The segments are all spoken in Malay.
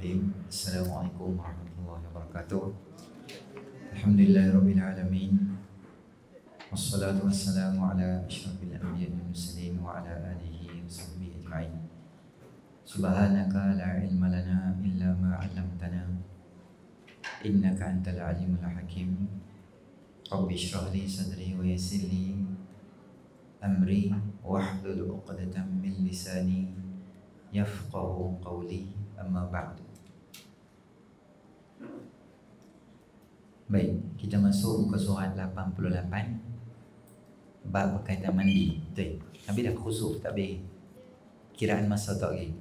Bismillahirrahmanirrahim. Assalamualaikum warahmatullahi wabarakatuh. Alhamdulillahirabbil alamin. Wassalatu wassalamu ala asyrafil anbiya'i wal mursalin wa ala alihi wa sahbihi ajma'in. Subhanaka la ilma lana illa ma 'allamtana innaka antal alimul hakim. Rabbi shrah li sadri wa yassir li amri wahlul 'uqdatam min lisani yafqahu qawli. Amma ba'du. Baik, kita masuk muka surat 88 bab berkaitan mandi. Betul. Habis dah khusuf, tak habis. Kiraan masa tak lagi.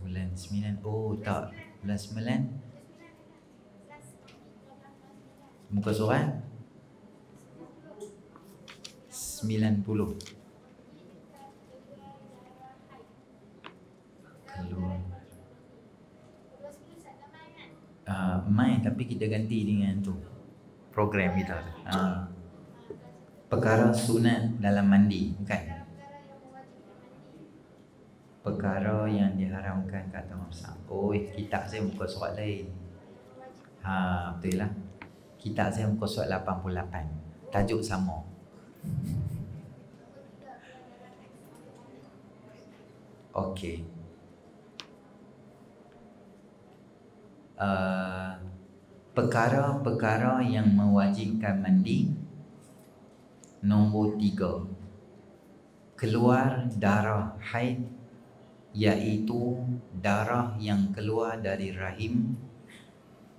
Bulan 9. Oh tak, bulan 9. Muka surat 90. Main tapi kita ganti dengan tu program kita. Perkara sunat dalam mandi, bukan? Perkara yang diharamkan kata masak. Oh, kitab saya muka surat lain. Betul lah. Kitab saya muka surat 88. Tajuk sama. Okey. Perkara-perkara yang mewajibkan mandi. Nombor 3, keluar darah haid, iaitu darah yang keluar dari rahim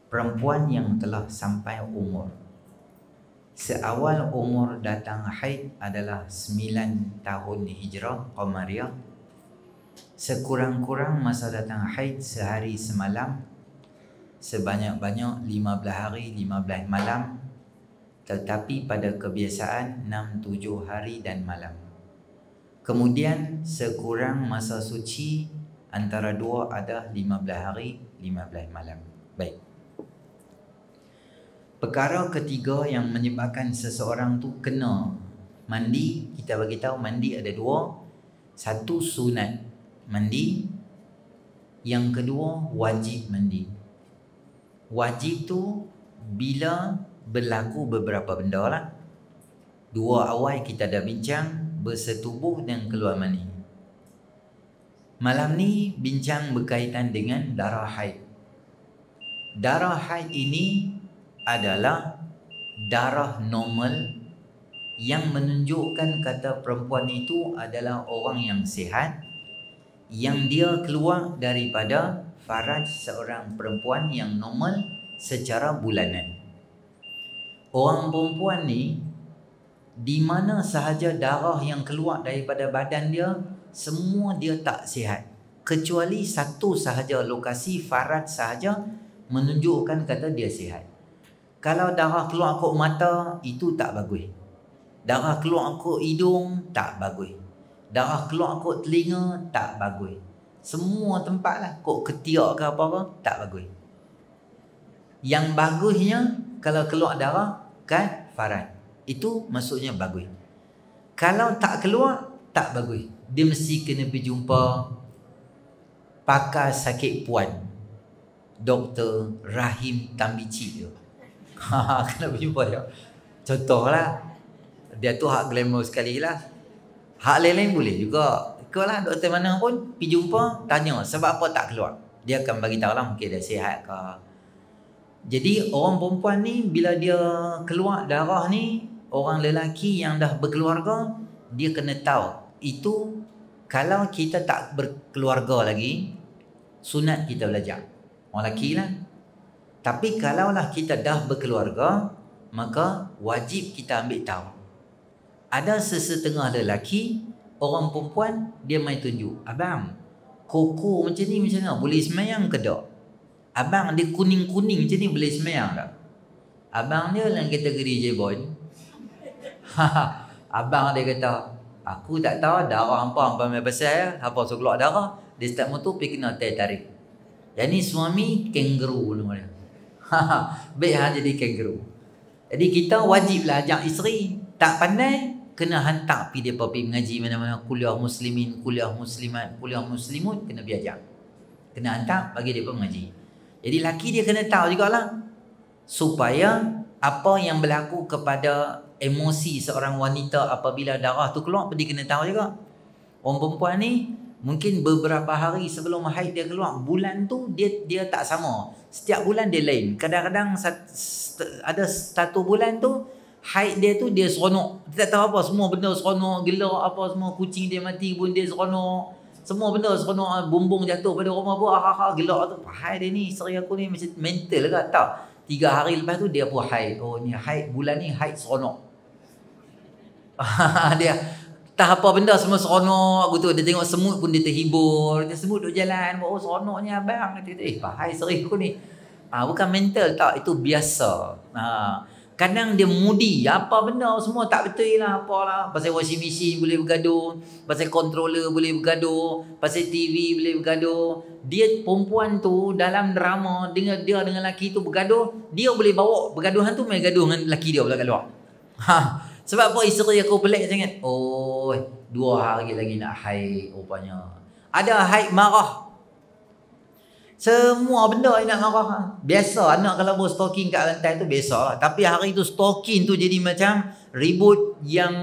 perempuan yang telah sampai umur. Seawal umur datang haid adalah 9 tahun hijrah Qamariyah. Sekurang-kurang masa datang haid sehari semalam, sebanyak-banyak 15 hari 15 malam, tetapi pada kebiasaan 6-7 hari dan malam. Kemudian sekurang masa suci antara dua ada 15 hari 15 malam. Baik. Perkara ketiga yang menyebabkan seseorang tu kena mandi, kita bagi tahu mandi ada dua. Satu sunat mandi, yang kedua wajib mandi. Wajib tu bila berlaku beberapa benda lah. Dua awal kita dah bincang, bersetubuh dan keluar mani. Malam ni bincang berkaitan dengan darah haid. Darah haid ini adalah darah normal yang menunjukkan kata perempuan itu adalah orang yang sihat, yang dia keluar daripada faraj seorang perempuan yang normal secara bulanan. Orang perempuan ni, di mana sahaja darah yang keluar daripada badan dia, semua dia tak sihat. Kecuali satu sahaja lokasi faraj sahaja menunjukkan kata dia sihat. Kalau darah keluar kok mata, itu tak bagus. Darah keluar kok hidung, tak bagus. Darah keluar kok telinga, tak bagus. Semua tempat lah. Kok ketiak ke apa-apa, tak bagus. Yang bagusnya kalau keluar darah kan faraj. Itu maksudnya bagus. Kalau tak keluar, tak bagus. Dia mesti kena pergi jumpa pakar sakit puan, Dr. Rahim Tambici tu. Kena pergi jumpa dia. Contohlah, dia tu hak glamour sekali lah. Hak lain-lain boleh juga. Lah doktor mana pun pergi jumpa, tanya sebab apa tak keluar. Dia akan bagi tahu lah, mungkin dia sihat ke. Jadi orang perempuan ni bila dia keluar darah ni, orang lelaki yang dah berkeluarga, dia kena tahu. Itu kalau kita tak berkeluarga lagi, sunat kita belajar. Orang lelaki lah. Tapi kalaulah kita dah berkeluarga, maka wajib kita ambil tahu. Ada sesetengah lelaki, orang perempuan, dia main tunjuk. Abang, koko macam ni macam mana? Boleh semayang ke tak? Abang dia kuning-kuning macam ni boleh semayang tak? Abang dia dalam kategori J-boy. Abang dia kata, aku tak tahu darah hampa main pasal, hampa suruh keluar darah, dia start motor pergi kena tarik. Yang ni suami kangaroo nama dia. Baik jadi kangaroo. Jadi kita wajiblah ajak isteri. Tak pandai, kena hantar pergi depa pergi mengaji mana-mana, kuliah muslimin, kuliah muslimat, kuliah muslimut, kena biajar. Kena hantar bagi depa mengaji. Jadi laki dia kena tahu jugalah supaya apa yang berlaku kepada emosi seorang wanita apabila darah tu keluar, dia kena tahu juga. Orang perempuan ni mungkin beberapa hari sebelum haid dia keluar, bulan tu dia tak sama. Setiap bulan dia lain. Kadang-kadang ada satu bulan tu haid dia tu dia seronok. Dia tak tahu apa, semua benda seronok, gelak apa semua, kucing dia mati pun dia seronok. Semua benda seronok, bumbung jatuh pada rumah pun gelak tu. Haid dia ni, isteri aku ni macam mental ke tak? 3 hari lepas tu dia pun haid. Oh ni haid, bulan ni haid seronok. Dia tak apa benda semua seronok gitu. Dia tengok semut pun dia terhibur. Dia semut duk jalan, oh seronoknya abang. Kata, bahai isteri aku ni. Bukan mental tak, itu biasa. Kadang dia moody, apa benda semua tak betul lah, apalah. Pasal washing machine boleh bergaduh, pasal controller boleh bergaduh, pasal TV boleh bergaduh. Dia perempuan tu dalam drama dia dengan lelaki tu bergaduh, dia boleh bawa bergaduhan tu main gaduh dengan lelaki dia pula kat luar. Sebab apa isteri aku pelik sangat? Oh, 2 hari lagi nak haid rupanya. Ada haid marah. Semua benda nak marah. Biasa anak kalau bawa stalking kat lantai tu biasa lah. Tapi hari tu stalking tu jadi macam ribut yang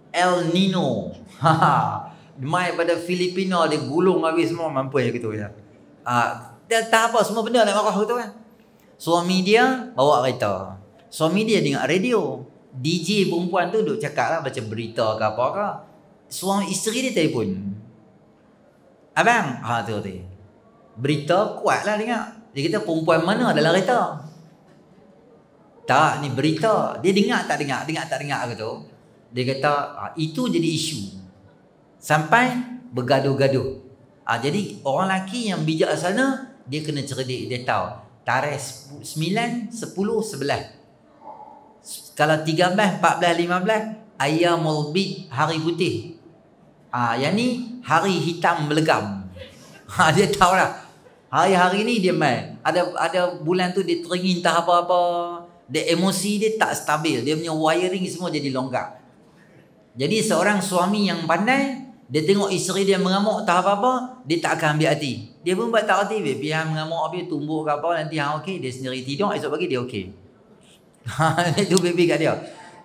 El Nino. Mai pada Filipina dia gulung habis semua, mampu je gitu ya. Dia tak apa, semua benda nak marah gitu kan. Suami dia bawa kereta. Suami dia dengar radio. DJ perempuan tu duk cakap lah macam berita ke apa ke. Suami isteri dia telefon. Abang, tu. Berita kuat lah dengar. Dia kata perempuan mana dalam kereta? Tak, ni berita. Dia dengar tak dengar gitu. Dia kata itu jadi isu. Sampai bergaduh-gaduh. Jadi orang lelaki yang bijaksana, dia kena cerdik. Dia tahu tarikh 9, 10, 11. Kalau 13, 14, 15 Ayyamul Bid, hari putih. Yang ni hari hitam melegam. Dia tahu lah. Hari-hari ni dia main. Ada bulan tu dia teringin tak apa-apa. Dia emosi dia tak stabil. Dia punya wiring semua jadi longgar. Jadi seorang suami yang pandai, dia tengok isteri dia mengamuk tak apa-apa, dia tak akan ambil hati. Dia pun buat tak hati. Biar mengamuk habis tumbuk ke apa, nanti okey, dia sendiri tidur, esok pagi dia okey. Itu baby kat dia.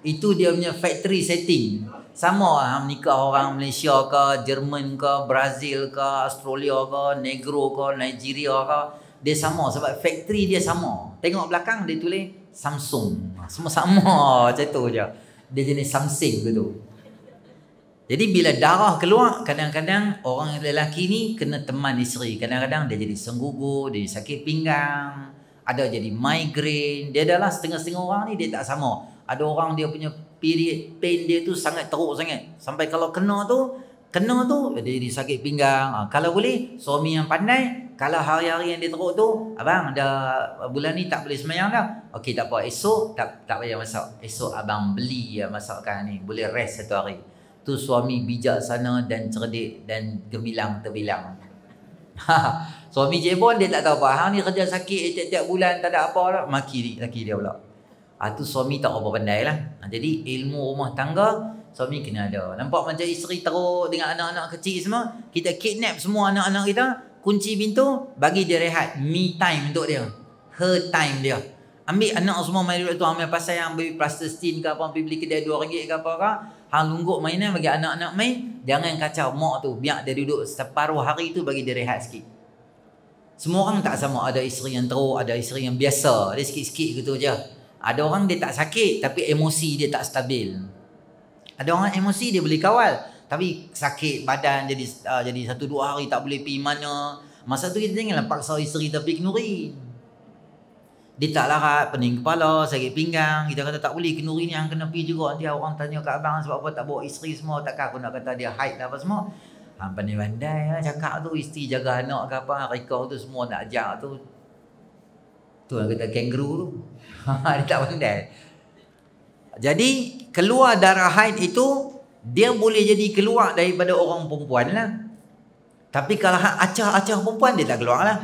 Itu dia punya factory setting. Sama nikah orang Malaysia ke, Jerman ke, Brazil ke, Australia ke, Negro ke, Nigeria ke, dia sama sebab factory dia sama. Tengok belakang dia tulis Samsung. Semua sama macam tu je. Dia jenis Samsung gitu. Jadi bila darah keluar, kadang-kadang orang lelaki ni kena teman isteri. Kadang-kadang dia jadi senggugur, dia sakit pinggang, ada jadi migraine. Dia adalah setengah-setengah orang ni dia tak sama. Ada orang dia punya period pain dia tu sangat teruk sangat. Sampai kalau kena tu dia jadi sakit pinggang. Kalau boleh suami yang pandai, kalau hari-hari yang dia teruk tu, abang dah bulan ni tak boleh semayang dah. Okey tak apa, esok tak payah masak. Esok abang beli masakan ni, boleh rest 1 hari. Tu suami bijaksana dan cerdik dan gemilang terbilang. Suami jebon dia tak tahu apa. Hang ni kerja sakit tiap-tiap bulan tak ada apa dah. Maki laki dia pula. Tu suami tak apa pandai lah. Jadi ilmu rumah tangga suami kena ada. Nampak macam isteri teruk dengan anak-anak kecil semua. Kita kidnap semua anak-anak kita. Kunci pintu, bagi dia rehat. Me time untuk dia. Her time dia. Ambil anak semua main duduk tu. Ambil pasal yang beli plastistin ke apa. Beli kedai RM2 ke apa-apa. Hang lungguk mainan bagi anak-anak main. Jangan kacau mak tu. Biar dia duduk separuh hari tu bagi dia rehat sikit. Semua orang tak sama. Ada isteri yang teruk, ada isteri yang biasa. Dia sikit-sikit gitu je. Ada orang dia tak sakit tapi emosi dia tak stabil. Ada orang emosi dia boleh kawal tapi sakit badan jadi 1-2 hari tak boleh pergi mana. Masa tu kita janganlah paksa isteri tapi kenuri. Dia tak larat, pening kepala, sakit pinggang. Kita kata tak boleh kenuri ni yang kena pergi juga. Nanti orang tanya kat abang sebab apa tak bawa isteri semua. Takkan aku nak kata dia haid lah apa semua. Pandai-pandai lah cakap tu. Isteri jaga anak ke apa. Reka tu semua nak ajak tu. Tu yang kata kangaroo tu. Dia tak pandai. Jadi keluar darah haid itu dia boleh jadi keluar daripada orang perempuan lah. Tapi kalau acah-acah perempuan dia tak keluar lah.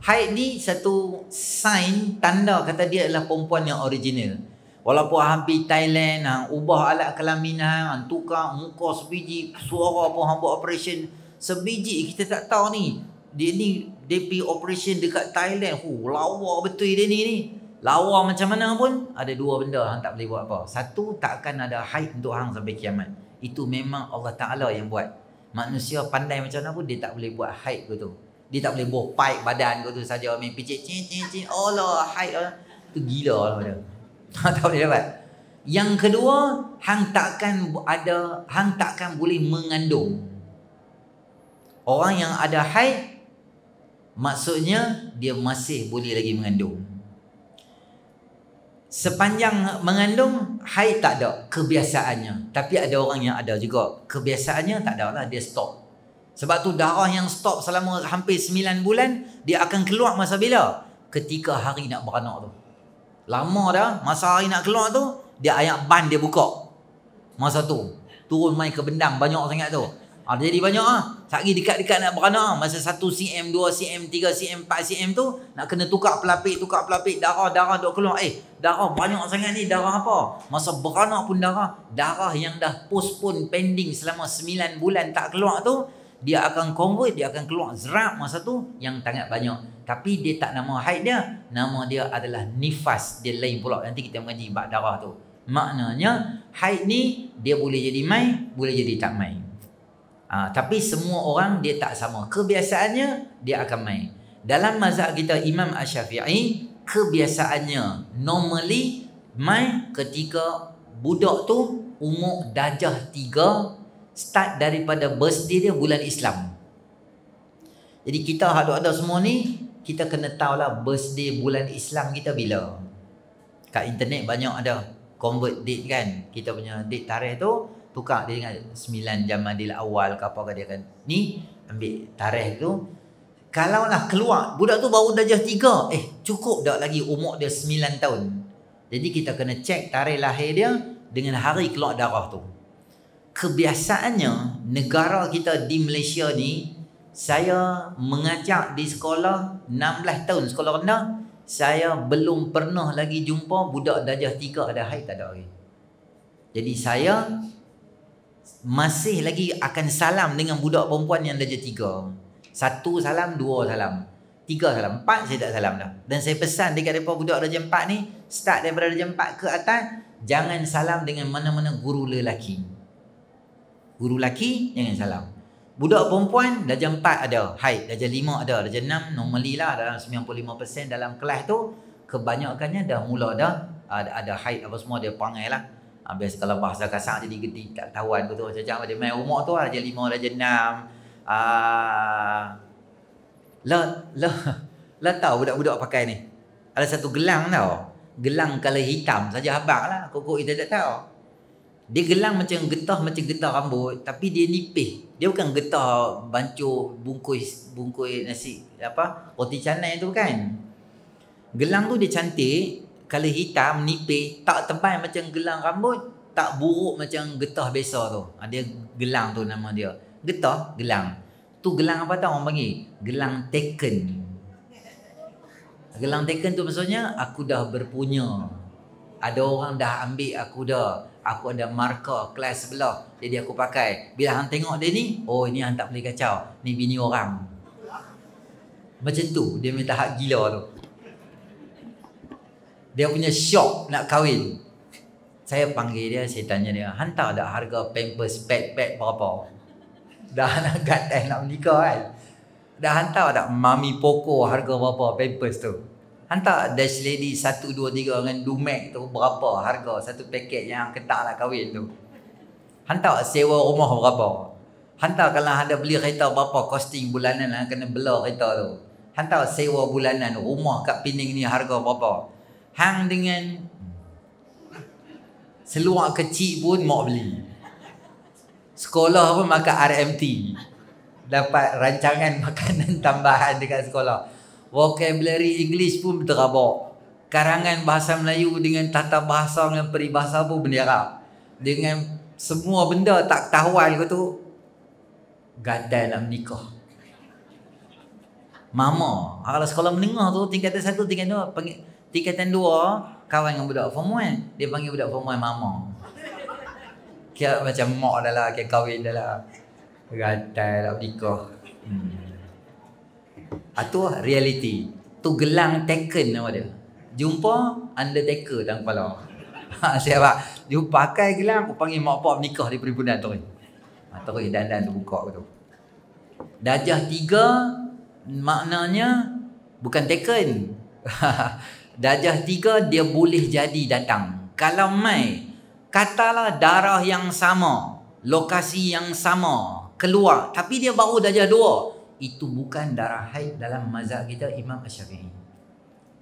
Haid ni satu sign tanda kata dia adalah perempuan yang original. Walaupun hampir Thailand, hang ubah alat kelamin hang, tukar muka sebiji, suara pun hang buat operation sebiji, kita tak tahu ni. Dia ni DP operation dekat Thailand. Lawa betul dia ni. Lawa macam mana pun ada dua benda hang tak boleh buat apa. Satu, tak akan ada haid untuk hang sampai kiamat. Itu memang Allah Taala yang buat. Manusia pandai macam mana pun dia tak boleh buat haid tu. Dia tak boleh buat pipe badan tu saja main picit cin. Oh lah haid lah. Tu gila lah dia. Tak boleh dapat. Yang kedua, hang takkan boleh mengandung. Orang yang ada haid, maksudnya dia masih boleh lagi mengandung. Sepanjang mengandung, haid tak ada kebiasaannya. Tapi ada orang yang ada juga kebiasaannya, tak ada lah, dia stop. Sebab tu darah yang stop selama hampir 9 bulan, dia akan keluar masa bila? Ketika hari nak beranak tu. Lama dah, masa hari nak keluar tu, dia ayak ban dia buka. Masa tu, turun main ke bendang banyak sangat tu. Jadi banyak Sehari dekat-dekat nak beranak, masa 1 cm, 2 cm, 3 cm, 4 cm tu, nak kena tukar pelapik, darah duk keluar. Darah banyak sangat ni, darah apa? Masa beranak pun darah yang dah postpone pending selama 9 bulan tak keluar tu, dia akan convert, dia akan keluar zerap masa tu yang sangat banyak. Tapi dia tak nama haid dia, nama dia adalah nifas. Dia lain pula, nanti kita mengaji bab darah tu. Maknanya haid ni dia boleh jadi mai, boleh jadi tak mai. Tapi semua orang dia tak sama. Kebiasaannya dia akan mai. Dalam mazhab kita Imam Asy-Syafi'i, kebiasaannya normally mai ketika budak tu umur darjah 3, start daripada birthday dia bulan Islam. Jadi kita ada semua ni, kita kena tahulah birthday bulan Islam kita bila. Kat internet banyak ada convert date kan. Kita punya date tarikh tu tukar dia dengan 9 Jamadil Awal ke apa ke, dia akan ni ambil tarikh tu. Kalau lah keluar budak tu baru darjah 3, cukup tak lagi umur dia 9 tahun. Jadi kita kena cek tarikh lahir dia dengan hari keluar darah tu. Kebiasaannya negara kita di Malaysia ni, saya mengajar di sekolah 16 tahun, sekolah rendah, saya belum pernah lagi jumpa budak darjah 3 ada haid, tak ada lagi. Jadi saya masih lagi akan salam dengan budak perempuan yang darjah 3. 1 salam, 2 salam, 3 salam, 4 saya tak salam dah. Dan saya pesan dekat mereka budak darjah 4 ni, start daripada darjah 4 ke atas, jangan salam dengan mana-mana guru lelaki. Guru lelaki jangan salam. Budak perempuan darjah 4 ada haid, darjah 5 ada, darjah 6 normally lah, dalam 95% dalam kelas tu kebanyakannya dah mula ada haid apa semua, dia perangai lah. Biasa kalau bahasa kasar jadi gedi tak tahuan tu macam dia main umur tu darjah 5, darjah 6. Lah tahu budak-budak pakai ni. Ada satu gelang tau. Gelang color hitam saja habaq lah. Kok kita tak tahu. Dia gelang macam getah rambut, tapi dia nipis. Dia bukan getah bancuh bungkus nasi roti canai tu kan. Gelang tu dia cantik, color hitam, nipis, tak tebal macam gelang rambut, tak buruk macam getah biasa tu. Dia gelang tu nama dia. Getah, gelang. Tu gelang apa tahu orang panggil? Gelang taken. Gelang taken tu maksudnya aku dah berpunya. Ada orang dah ambil aku dah. Aku ada markah kelas sebelah. Jadi aku pakai. Bila hang tengok dia ni, oh ini hang tak boleh kacau. Ni bini orang. Macam tu. Dia minta hak gila tu. Dia punya syok nak kahwin. Saya panggil dia, saya tanya dia, hantar tak harga pampers pad berapa? Dah nak gatal nak menikah kan? Dah hantar tak Mami Poco harga berapa pampers tu? Hantar Dash Lady 1, 2, 3 dengan Dumex tu berapa harga satu paket yang ketak nak kahwin tu? Hantar sewa rumah berapa? Hantar kalau ada beli kereta berapa costing bulanan kena bela kereta tu? Hantar sewa bulanan rumah kat Pening ni harga berapa? Hang dengan seluar kecil pun mau beli. Sekolah pun makan RMT. Dapat rancangan makanan tambahan dekat sekolah. Vocabulary English pun terabak. Karangan bahasa Melayu dengan tata bahasa dengan peribahasa pun benda Arab. Dengan semua benda tak tahuan kau tu, gadai nak menikah. Mama, kalau sekolah menengah tu tingkatan 1, tingkatan 2, tingkatan 2 kawan dengan budak form 1, dia panggil budak form 1 mama. Kira macam mak dah lah, kira kahwin dah lah. Gatal nak nikah. Itu reality. Tu gelang taken nama dia. Jumpa undertaker dalam kepala. Siapa? Dia pakai gelang, aku panggil mak pak menikah di perhimpunan tu. Terus dandan tu buka tu. Darjah 3 maknanya bukan taken. Darjah 3 dia boleh jadi datang. Kalau mai, katalah darah yang sama, lokasi yang sama, keluar, tapi dia baru darjah 2, itu bukan darah haid dalam mazhab kita Imam Syafi'i.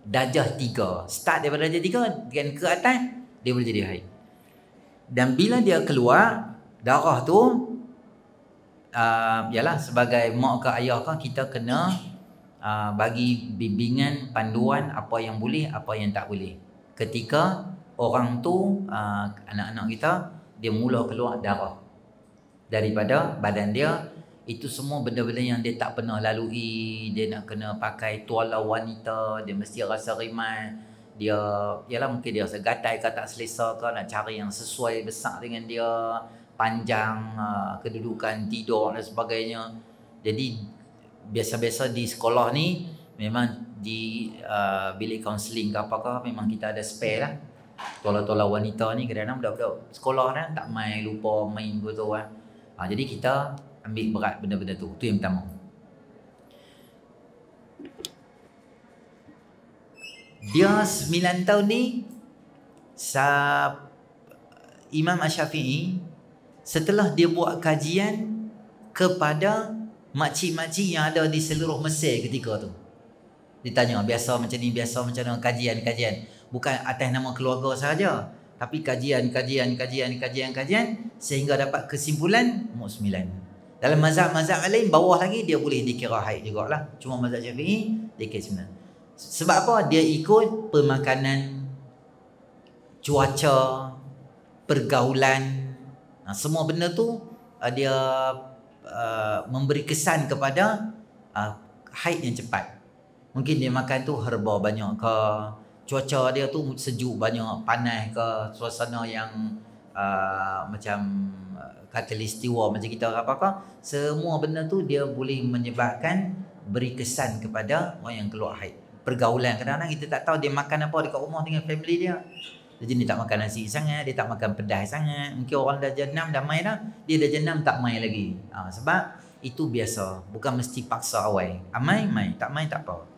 Darjah 3, start daripada darjah 3 dan ke atas, dia boleh jadi haid. Dan bila dia keluar darah tu, yalah, sebagai mak ke ayah ke, kita kena bagi bimbingan, panduan apa yang boleh, apa yang tak boleh. Ketika orang tu, anak-anak kita, dia mula keluar darah daripada badan dia, itu semua benda-benda yang dia tak pernah lalui. Dia nak kena pakai tuala wanita, dia mesti rasa rimat. Dia, yalah, mungkin dia rasa gatal ke tak selesa ke, nak cari yang sesuai besar dengan dia, panjang, kedudukan tidur dan sebagainya. Jadi biasa-biasa di sekolah ni memang di bilik kaunseling ke apakah, memang kita ada spare lah. Tola-tola wanita ni kadang-kadang budak-budak sekolah kan tak main, lupa main gitu kan. Jadi kita ambil berat benda-benda tu. Tu yang pertama. Dia 9 tahun ni, Imam Syafi'i setelah dia buat kajian kepada makcik-makcik yang ada di seluruh Mesir ketika tu. Ditanya biasa macam ni, biasa macam mana, kajian. Bukan atas nama keluarga sahaja, tapi kajian sehingga dapat kesimpulan umur 9. Dalam mazhab-mazhab lain bawah lagi dia boleh dikira haid jugalah. Cuma mazhab Syafi'i dia kira 9. Sebab apa? Dia ikut pemakanan, cuaca, pergaulan. Semua benda tu dia memberi kesan kepada haid yang cepat. Mungkin dia makan tu herba banyak ke, cuaca dia tu sejuk banyak, panas ke, suasana yang macam khatulistiwa macam kita apa-apa, semua benda tu dia boleh menyebabkan beri kesan kepada orang yang keluar haid. Pergaulan, kadang-kadang kita tak tahu dia makan apa dekat rumah dengan family dia. Dia jenis tak makan nasi sangat, dia tak makan pedas sangat. Mungkin orang dah jenam dah main dah, dia dah jenam tak main lagi. Sebab itu biasa, bukan mesti paksa awal. Main, tak main tak apa.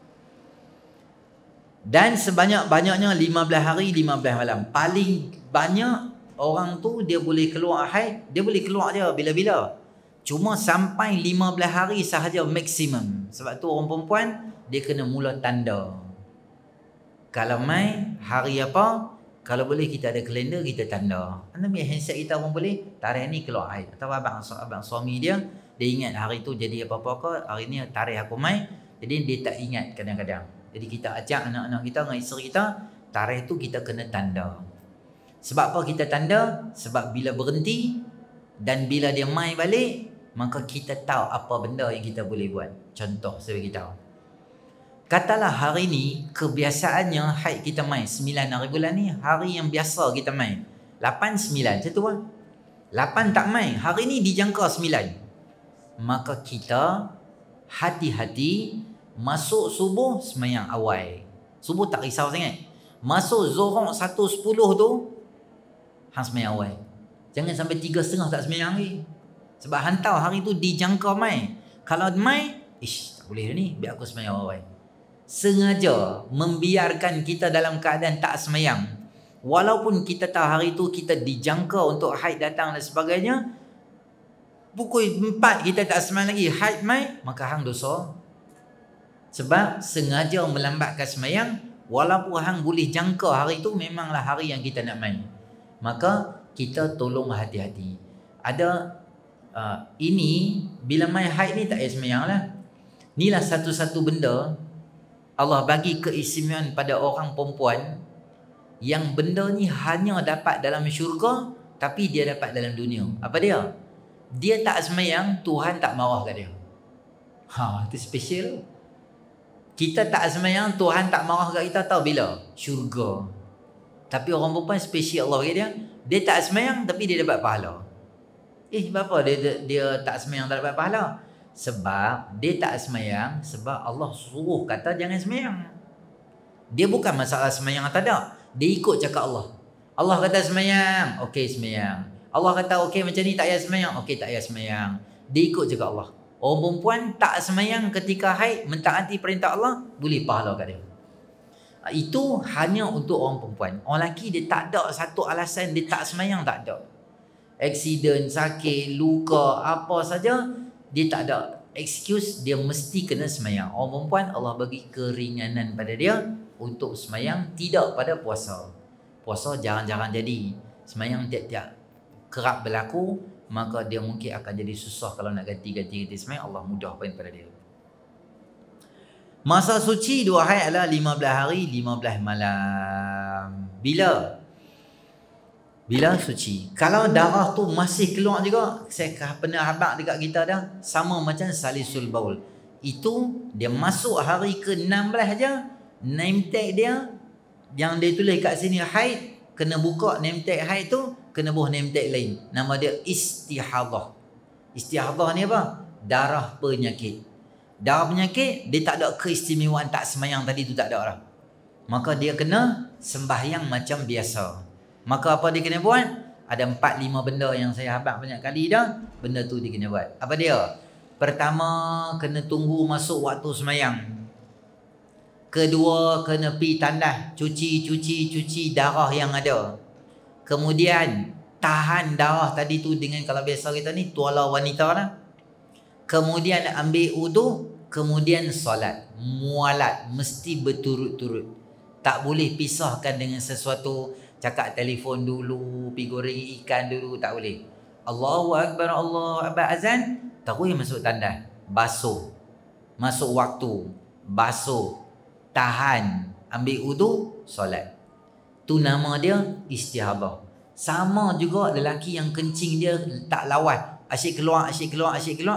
Dan sebanyak-banyaknya 15 hari 15 malam. Paling banyak orang tu dia boleh keluar haid, dia boleh keluar je bila-bila. Cuma sampai 15 hari sahaja maksimum. Sebab tu orang perempuan dia kena mula tanda. Kalau main hari apa, kalau boleh kita ada kalender, kita tanda. Anda punya handset kita pun boleh, tarikh ni keluar haid. Atau abang suami dia ingat hari tu jadi apa-apa ke, hari ni tarikh aku main. Jadi dia tak ingat kadang-kadang. Jadi kita ajak anak-anak kita dengan isteri kita, tarikh tu kita kena tanda. Sebab apa kita tanda? Sebab bila berhenti dan bila dia main balik, maka kita tahu apa benda yang kita boleh buat. Contoh saya bagi tahu. Katalah hari ni kebiasaannya haid kita main 9 hari bulan ni, hari yang biasa kita main 8, 9 macam tu lah. 8 tak main, hari ni dijangka 9. Maka kita hati-hati, masuk subuh semayang awal. Subuh tak risau sangat. Masuk Zuhur 1.10 tu hang semayang awal. Jangan sampai 3.30 tak semayang lagi. Sebab hantar hari tu dijangka main. Kalau main, tak boleh ni, biar aku semayang awal. Sengaja membiarkan kita dalam keadaan tak semayang. Walaupun kita tahu hari tu kita dijangka untuk haid datang dan sebagainya, pukul 4 kita tak semayang lagi, haid main, maka hang dosa. Sebab sengaja melambatkan semayang, walaupun hang boleh jangka hari tu memanglah hari yang kita nak main. Maka kita tolong hati-hati. Ada ini bila main haid ni tak payah semayang lah. Inilah satu-satu benda Allah bagi keistimewaan pada orang perempuan yang benda ni hanya dapat dalam syurga, tapi dia dapat dalam dunia. Apa dia? Dia tak semayang, Tuhan tak marah kat dia. Itu special. Kita tak semayang, Tuhan tak marah kat kita, tahu bila? Syurga. Tapi orang perempuan spesial Allah bagi dia. Dia tak semayang tapi dia dapat pahala. Kenapa dia tak semayang tak dapat pahala? Sebab dia tak semayang sebab Allah suruh kata jangan semayang. Dia bukan masalah semayang atau tak. Dia ikut cakap Allah. Allah kata semayang, okey semayang. Allah kata okey macam ni tak payah semayang, okey tak payah semayang. Dia ikut cakap Allah. Orang perempuan tak semayang ketika haid, mentaati perintah Allah, boleh pahala kat dia. Itu hanya untuk orang perempuan. Orang lelaki dia tak ada satu alasan dia tak semayang, tak ada. Aksiden, sakit, luka, apa saja, dia tak ada excuse, dia mesti kena semayang. Orang perempuan Allah bagi keringanan pada dia untuk semayang, tidak pada puasa. Puasa jarang-jarang jadi. Semayang tiap-tiap kerap berlaku, maka dia mungkin akan jadi susah kalau nak ganti semayang. Allah mudahkan pada dia. Masa suci 2 haid adalah 15 hari 15 malam. Bila suci. Kalau darah tu masih keluar juga, saya pernah habaq dekat kita dah, sama macam salisul baul. Itu dia masuk hari ke-16 aja, name tag dia yang dia tulis kat sini haid, kena buka name tag haid tu, kena buh name tag lain. Nama dia istihadah. Istihadah ni apa? Darah penyakit. Darah penyakit, dia tak ada keistimewaan tak semayang tadi tu, tak ada lah. Maka dia kena sembahyang macam biasa. Maka apa dia kena buat? Ada 4-5 benda yang saya habaq banyak kali dah. Benda tu dia kena buat. Apa dia? Pertama, kena tunggu masuk waktu semayang. Kedua, kena pergi tandas, cuci darah yang ada. Kemudian tahan darah tadi tu dengan, kalau biasa kita ni tuala wanita lah. Kemudian ambil wudu, kemudian solat. Mualat, mesti berturut-turut. Tak boleh pisahkan dengan sesuatu. Cakap telefon dulu, pergi goreng ikan dulu, tak boleh. Allahu Akbar, Allahu Akbar, azan, terus masuk tandas, basuh. Masuk waktu, basuh, tahan, ambil wudu, solat. Tu nama dia istihadah. Sama juga lelaki yang kencing dia tak lawan, asyik keluar,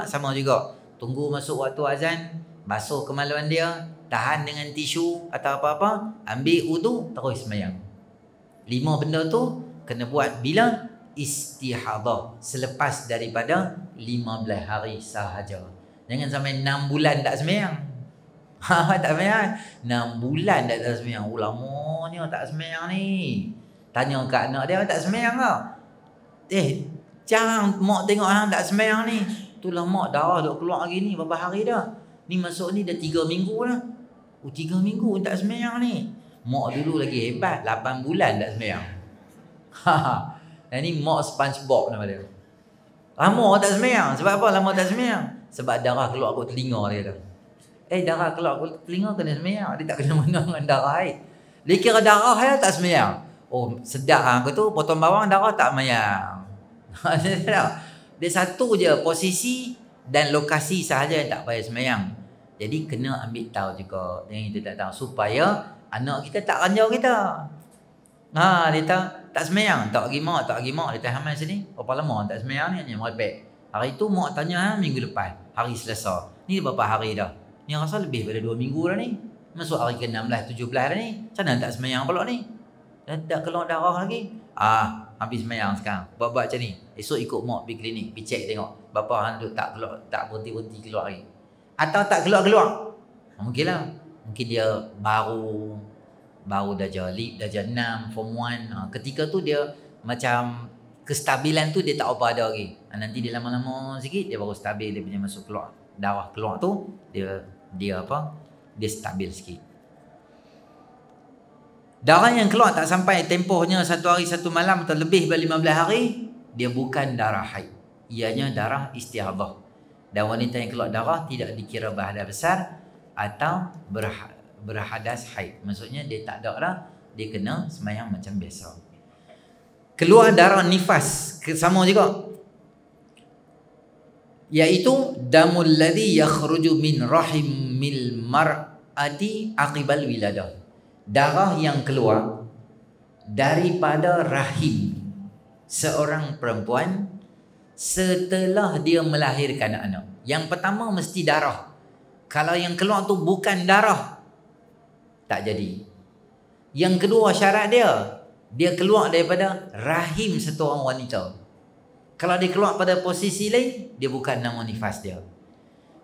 sama juga. Tunggu masuk waktu azan, basuh kemaluan dia, tahan dengan tisu atau apa-apa, ambil wudu, terus sembahyang. 5 benda tu kena buat bila istihadah, selepas daripada 15 hari sahaja. Jangan sampai 6 bulan tak sembahyang. Tak sembahyang 6 bulan tak sembahyang. Lamanya tak sembahyang ni. Tanya kat anak dia, tak sembahyang ke? Jangan mak tengok hang tak sembahyang ni. Itulah mak darah duk keluar hari ni, berapa hari dah. Ni masuk ni dah 3 minggu dah. 3 minggu tak sembahyang ni. Mak dulu lagi hebat, 8 bulan tak sembahyang. Dan ni mak SpongeBob nama dia. Lama tak sembahyang. Sebab apa lama tak sembahyang? Sebab darah keluar kat telinga dia dah. Darah keluar kat telinga kena sembahyang. Dia tak kena mana dengan darah air. Dia kira darah dia tak sembahyang. Oh, sedap aku tu potong bawang darah tak sembahyang. Dia satu je posisi dan lokasi sahaja yang tak payah sembahyang. Jadi kena ambil tahu juga. Yang kita tak tahu supaya anak kita tak ranjau kita. Dia tak sembahyang, tak pergi mak. Dia tahan hamil sini. Berapa lama tak sembahyang ni, hanya merepek. Hari tu mak tanya minggu lepas, hari Selasa. Ni berapa hari dah? Ni rasa lebih pada 2 minggu dah ni. Masuk hari ke-16, 17 dah ni. Macam mana tak sembahyang pula ni? Dan tak keluar darah lagi. Habis sembahyang sekarang. Buat macam ni. Esok ikut mak pergi klinik, pergi cek tengok. Berapa hari tu tak keluar, tak berhenti-berhenti keluar lagi. Atau tak keluar-keluar. Mungkin lah. Mungkin dia baru darjah 6, form 1. Ketika tu dia macam kestabilan tu dia tak apa ada lagi. Nanti dia lama-lama sikit dia baru stabil, dia punya masuk keluar. Darah keluar tu dia stabil sikit. Darah yang keluar tak sampai tempohnya 1 hari 1 malam atau lebih dari 15 hari, dia bukan darah haid. Ianya darah istihadah. Dan wanita yang keluar darah tidak dikira berhadas besar atau berhadas haid. Maksudnya dia tak ada dah, dia kena sembahyang macam biasa. Keluar darah nifas sama juga, iaitu damul ladzi yakhruju min rahimil mar'ati aqibal wiladah. Darah yang keluar daripada rahim seorang perempuan setelah dia melahirkan anak. Yang pertama mesti darah. Kalau yang keluar tu bukan darah, tak jadi. Yang kedua syarat dia, Dia keluar daripada rahim seorang wanita. Kalau dia keluar pada posisi lain, dia bukan nama nifas dia.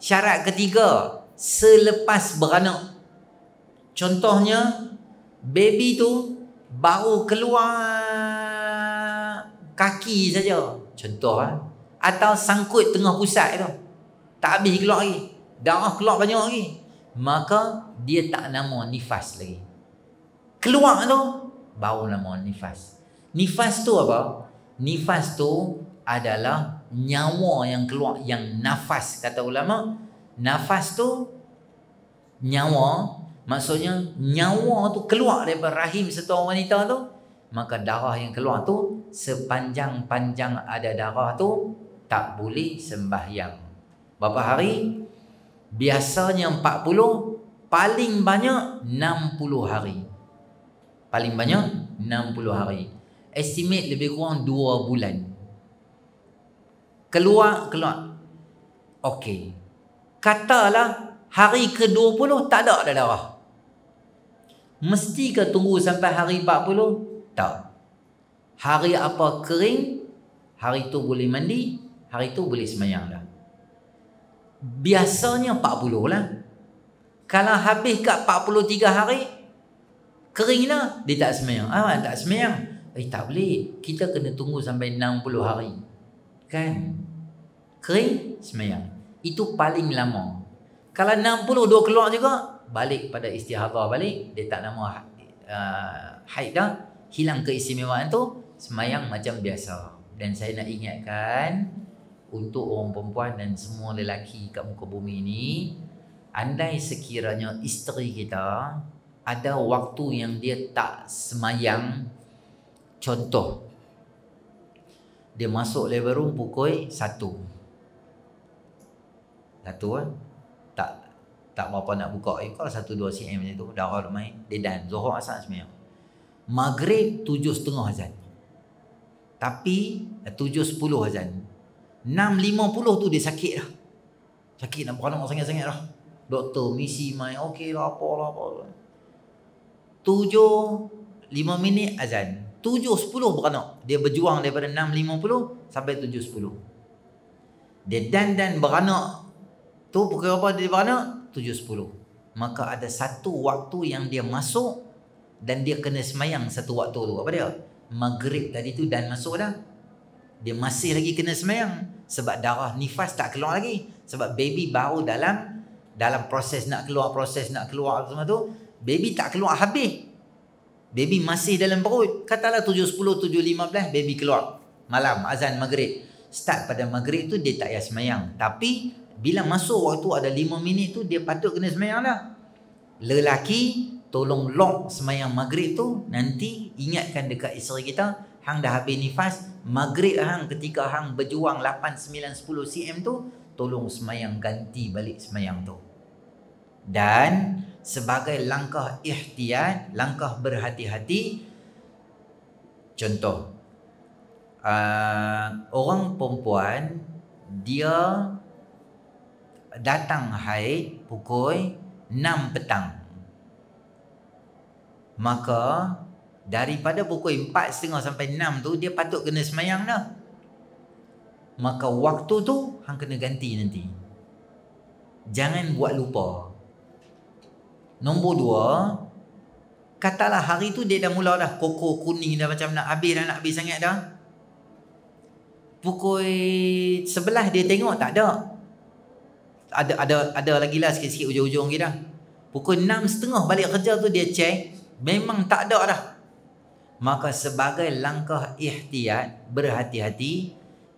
Syarat ketiga, selepas beranak. Contohnya, baby tu baru keluar kaki saja. Contoh atau sangkut tengah pusat tu. Tak habis keluar lagi. Darah keluar banyak lagi. Maka dia tak nama nifas lagi. Keluar tu baru nama nifas. Nifas tu apa? Nifas tu adalah nyawa yang keluar, yang nafas. Kata ulama, nafas tu nyawa, maksudnya nyawa tu keluar daripada rahim seorang wanita tu, maka darah yang keluar tu sepanjang-panjang ada darah tu tak boleh sembahyang. Berapa hari? Biasanya 40, paling banyak 60 hari. Paling banyak 60 hari. Estimate lebih kurang 2 bulan. Keluar. Okey. Katalah hari ke-20 tak ada darah. Mesti ke tunggu sampai hari 40? Tak. Hari apa kering, hari tu boleh mandi, hari tu boleh sembahyang dah. Biasanya 40 lah. Kalau habis kat 43 hari, kering lah, dia tak sembahyang. Tak sembahyang. Tak boleh. Kita kena tunggu sampai 60 hari. Kan? Kering, sembahyang. Itu paling lama. Kalau 60 dia keluar juga, balik pada istihadah balik. Dia tak nama haid dah. Hilang keistimewaan tu, sembahyang macam biasa. Dan saya nak ingatkan, untuk orang perempuan dan semua lelaki kat muka bumi ni, andai sekiranya isteri kita ada waktu yang dia tak semayang, contoh dia masuk labor room pukul 1 tak berapa nak buka kalau 1-2 cm macam tu, darah dah main, dia dan Zuhur asar semayang, Maghrib 7.30 azan, tapi 7.10 azan, 6.50 tu dia sakit dah. Sakit nak beranak sangat-sangat dah. Doktor misi mai, okey lah, apa. 7.5 minit azan. 7.10 beranak. Dia berjuang daripada 6.50 sampai 7.10. Dia dan beranak tu pukul apa dia beranak? 7.10. Maka ada satu waktu yang dia masuk dan dia kena semayang satu waktu tu. Apa dia? Maghrib tadi tu dan masuk dah. Dia masih lagi kena semayang sebab darah nifas tak keluar lagi, sebab baby baru dalam proses nak keluar semua tu, baby tak keluar habis, baby masih dalam perut. Katalah 7.10, 7.15 baby keluar malam, azan maghrib, start pada maghrib tu dia tak payah semayang, tapi bila masuk waktu ada 5 minit tu dia patut kena semayang dah. Lelaki tolong lock semayang maghrib tu, nanti ingatkan dekat isteri kita, hang dah habis nifas, maghrib hang ketika hang berjuang 8, 9, 10 cm tu, tolong semayang, ganti balik semayang tu. Dan sebagai langkah ihtiyat, langkah berhati-hati, contoh, orang perempuan dia datang haid pukul 6 petang, maka daripada pukul 4.30 sampai 6 tu dia patut kena semayang dah. Maka waktu tu hang kena ganti nanti. Jangan buat lupa. Nombor 2, katalah hari tu dia dah mula dah koko kuning dah, macam nak habis sangat dah. Pukul 11 dia tengok tak ada. Ada lagi lah sikit-sikit ujung-ujung kita. Pukul 6.30 balik kerja tu dia check, memang tak ada dah. Maka sebagai langkah ihtiyat, berhati-hati,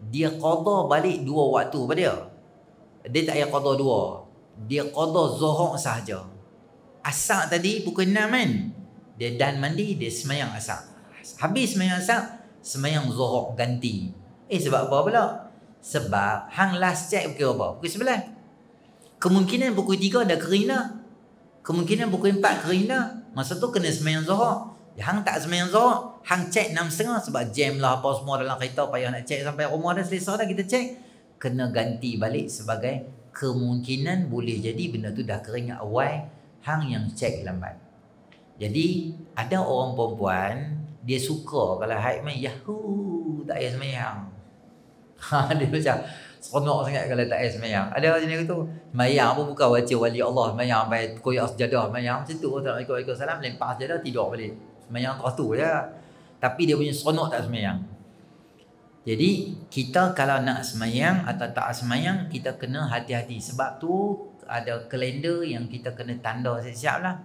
dia qada balik 2 waktu pada dia. Dia tak payah qada 2. Dia qada Zuhur sahaja. Asar tadi pukul 6 kan, dia dan mandi, dia semayang asar. Habis semayang asar, semayang Zuhur ganti. Sebab apa pula? Sebab hang last check pukul apa? Pukul 11. Kemungkinan pukul 3 dah kering dah. Kemungkinan pukul 4 kering dah. Masa tu kena semayang Zuhur. Hang tak semayang Zuhur, hang check 6.30 sebab jam lah apa semua dalam kereta, payah nak check sampai rumah dah selesai dah kita check. Kena ganti balik sebagai kemungkinan boleh jadi benda tu dah kering awal, hang yang check lambat. Jadi ada orang perempuan dia suka kalau haid main yahoo tak payah semayang. Dia macam seronok sangat kalau tak payah semayang. Ada orang jenis tu semayang pun bukan baca wali Allah, semayang sampai koyak sejadah, semayang macam tu Assalamualaikum salam lepas sejadah tidur balik. Semayang terus tu je. Tapi dia punya seronok tak semayang. Jadi kita kalau nak semayang atau tak semayang, kita kena hati-hati. Sebab tu ada kalender yang kita kena tanda siap-siap lah.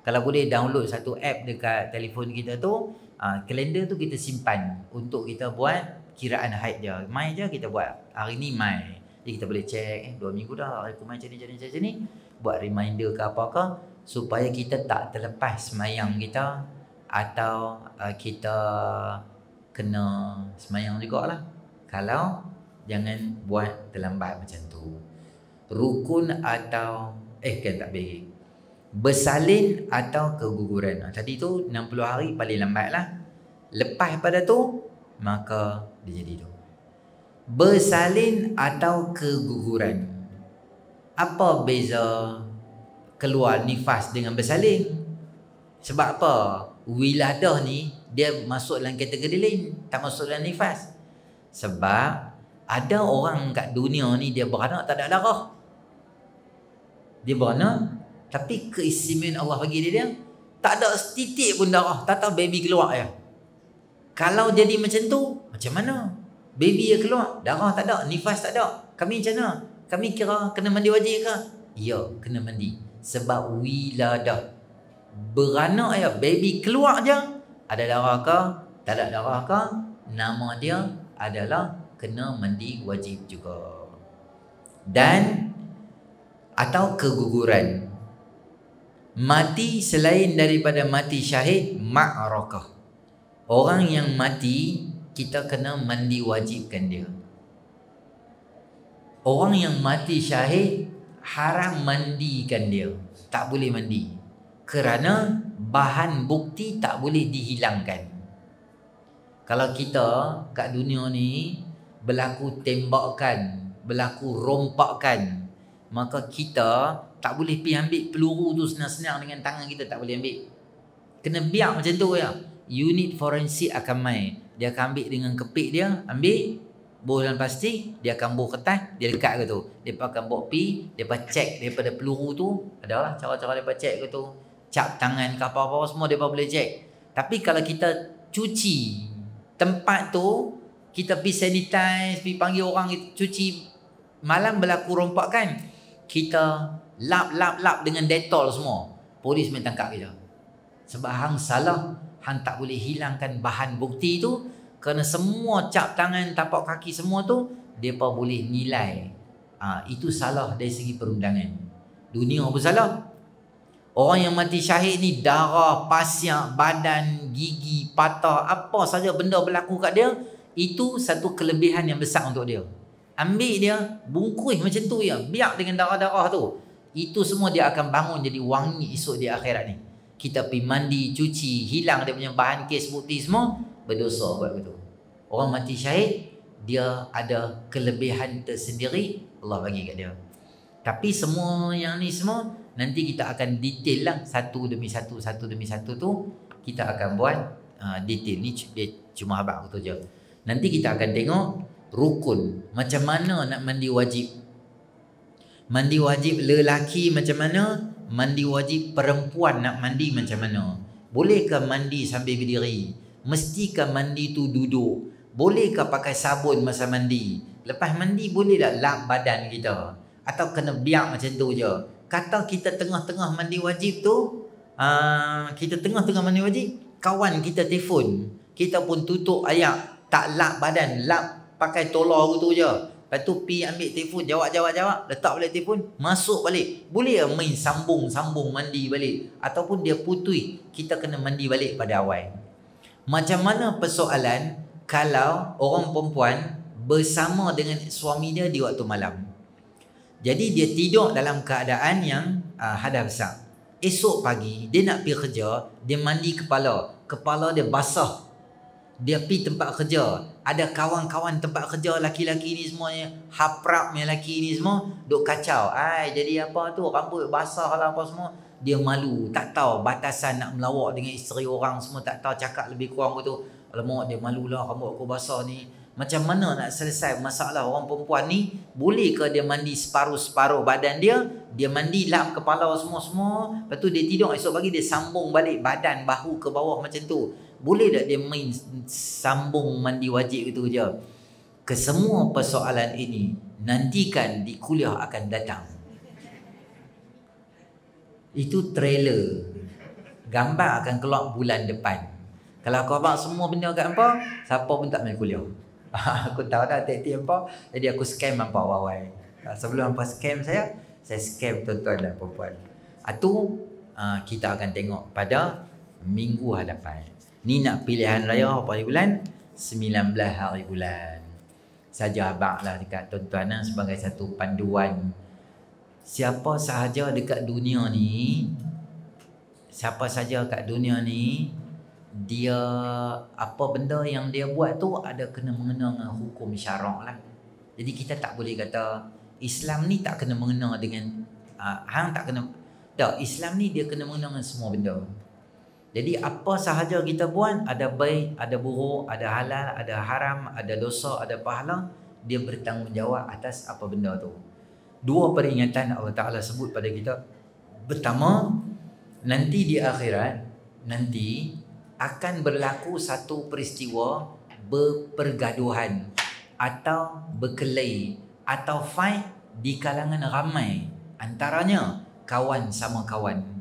Kalau boleh download satu app dekat telefon kita tu, kalender tu kita simpan untuk kita buat kiraan haid je. Mai je kita buat. Hari ni mai. Jadi kita boleh check 2 minggu dah aku mai macam ni. Buat reminder ke apa-apa supaya kita tak terlepas semayang kita atau kita kena semayang jugalah. Kalau jangan buat terlambat macam tu. Rukun atau tak boleh. Bersalin atau keguguran. Tadi tu 60 hari paling lambat lah. Lepas pada tu maka dia jadi tu. Bersalin atau keguguran. Apa beza keluar nifas dengan bersalin? Sebab apa? Wiladah ni dia masuk dalam kategori lain, tak masuk dalam nifas. Sebab ada orang kat dunia ni dia beranak tak ada darah. Dia beranak tapi keistimewaan Allah bagi dia tak ada setitik pun darah, tak tahu baby keluar ya. Kalau jadi macam tu, macam mana? Baby dia keluar, darah tak ada, nifas tak ada. Kami macam mana? Kami kira kena mandi wajib ke? Ya, kena mandi. Sebab wiladah. Beranak ya, baby keluar je, ada darah ke, tak ada darah ke, nama dia adalah kena mandi wajib juga. Dan atau keguguran. Mati selain daripada mati syahid, ma'rakah. Orang yang mati, kita kena mandi wajibkan dia. Orang yang mati syahid, haram mandikan dia. Tak boleh mandi. Kerana bahan bukti tak boleh dihilangkan. Kalau kita kat dunia ni berlaku tembakan, berlaku rompakan, maka kita tak boleh pergi ambil peluru tu senang-senang dengan tangan kita, tak boleh ambil. Kena biar macam tu ya. Unit forensik akan main. Dia akan ambil dengan kepik dia, ambil bor dalam plastik, dia akan bor kertas, dia lekat ke tu. Dia akan bawa pi, dia cek daripada peluru tu, adalah cara-cara dia cek ke tu. Cap tangan ke apa-apa semua dia boleh cek. Tapi kalau kita cuci tempat tu, kita pergi sanitize, pergi panggil orang cuci, malam berlaku rompakan, kita lap dengan Dettol semua, polis main tangkap kita. Sebab hang salah, hang tak boleh hilangkan bahan bukti tu. Kerana semua cap tangan, tapak kaki semua tu, mereka boleh nilai itu salah dari segi perundangan. Dunia pun salah. Orang yang mati syahid ni, darah, pasir, badan, gigi, patah, apa saja benda berlaku kat dia, itu satu kelebihan yang besar untuk dia. Ambil dia, bungkus macam tu ya, biar dengan darah-darah tu. Itu semua dia akan bangun jadi wangi esok di akhirat ni. Kita pergi mandi, cuci, hilang dia punya bahan kes bukti semua, berdosa buat begitu. Orang mati syahid, dia ada kelebihan tersendiri Allah bagi kat dia. Tapi semua yang ni semua nanti kita akan detail lah, satu demi satu tu kita akan buat detail. Ni dia cuma habaq tu je. Nanti kita akan tengok rukun, macam mana nak mandi wajib. Mandi wajib lelaki macam mana, mandi wajib perempuan nak mandi macam mana. Bolehkah mandi sambil berdiri? Mestikah mandi tu duduk? Bolehkah pakai sabun masa mandi? Lepas mandi boleh tak lap badan kita? Atau kena biar macam tu je? Kata kita tengah-tengah mandi wajib tu, kita tengah-tengah mandi wajib, kawan kita telefon, kita pun tutup ayat, tak lap badan, lap pakai tolor gitu je. Lepas tu pi ambil telefon, jawab, letak balik telefon, masuk balik. Boleh tak main sambung mandi balik? Ataupun dia putui, kita kena mandi balik pada awal. Macam mana persoalan kalau orang perempuan bersama dengan suami dia di waktu malam? Jadi dia tidur dalam keadaan yang hadas besar. Esok pagi dia nak pergi kerja, dia mandi kepala dia basah. Dia pergi tempat kerja, ada kawan-kawan tempat kerja laki-laki ni semuanya, haprap yang laki ni semua duk kacau. Jadi apa tu, rambut basah lah apa semua. dia malu, tak tahu batasan nak melawak dengan isteri orang semua, tak tahu cakap lebih kurang begitu. Alamak, dia malulah rambut aku basah ni. Macam mana nak selesai masalah orang perempuan ni? Bolehkah dia mandi separuh-separuh badan dia? Dia mandi lap kepala semua-semua, lepas tu dia tidur, esok pagi dia sambung balik badan bahu ke bawah macam tu. Boleh tak dia main sambung mandi wajib itu je? Kesemua persoalan ini nantikan di kuliah akan datang. Itu trailer. Gambar akan keluar bulan depan. Kalau kau abang semua benda kat hampa, siapa pun tak main kuliah. Aku tahu dah taktik hampa, jadi aku scam hampa wawai. Sebelum hampa scam saya scam tuan-tuan dan puan-puan. Itu kita akan tengok pada minggu hadapan. Ni nak pilihan raya apa hari bulan? 19 hari bulan. Saja abang lah dekat tuan-tuan sebagai satu panduan. Siapa sahaja dekat dunia ni, dia apa benda yang dia buat tu ada kena mengena dengan hukum syarak lah. Jadi kita tak boleh kata Islam ni tak kena mengena dengan hang tak kena. Tak, Islam ni dia kena mengena dengan semua benda. Jadi apa sahaja kita buat, ada baik, ada buruk, ada halal, ada haram, ada dosa, ada pahala, dia bertanggungjawab atas apa benda tu. Dua peringatan Allah Ta'ala sebut pada kita. Pertama, nanti di akhirat, nanti akan berlaku satu peristiwa berpergaduhan atau berkelahi atau fight di kalangan ramai, antaranya kawan sama kawan.